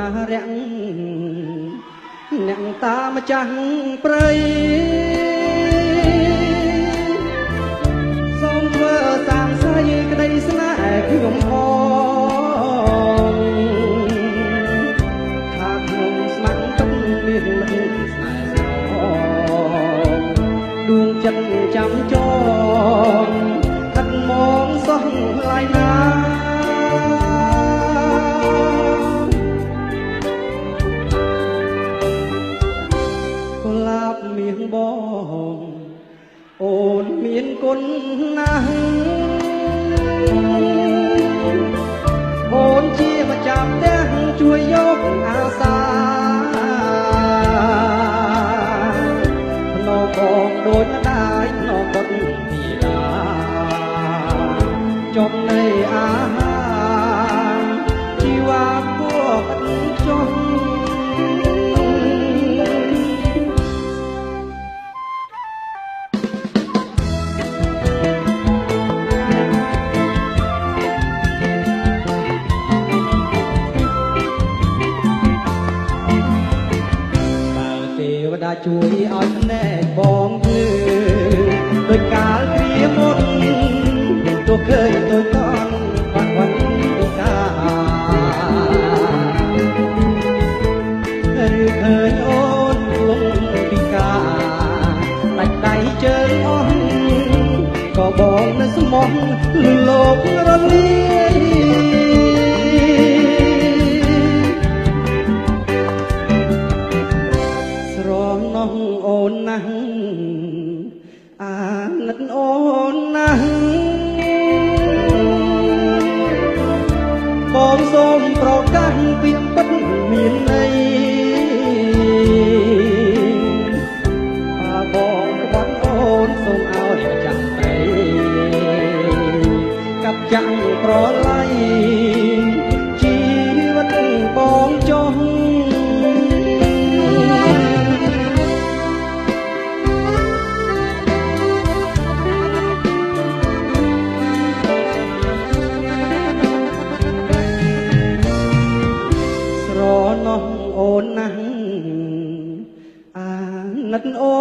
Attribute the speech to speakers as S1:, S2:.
S1: រាំងអ្នកតាមចាស់ព្រៃសូមធ្វើតាមស្រីក្តីស្នេហ៍ខ្ញុំផងថាខ្ញុំស្ម័គ្រទឹកមានមិត្តស្នេហ៍ស្រងដួងចិត្តចាំចងទឹកមកសោះឡាយណាមានបងអូនមានគុណណាស់អូនជាម្ចាស់ផ្ទះជួយយកអាសាភ្នំបងដូចម្ដាយភ្នំបុត្រពីឡាចំណីអាហារជីវ៉ាពួកឥតចុះជួយឲ្យភ្នែកបងភ្លឺដោយកាលគ្រាមុនទោះឃើញដូចតន់បាក់វិញពីកាឬឃើញអូនលងពីកាដាច់ដៃជើងអស់ក៏បងនៅស្មោះលឺលោករលាយអូនណាស់អាណិតអូនណាស់បងសូមប្រកាសពីពិតមានន័យបងបាត់អូនសូមឲ្យចាំត្រីកាប់ចាំងប្រឡ័យជីវិតបងចុះអូនណាស់អាណិតអូ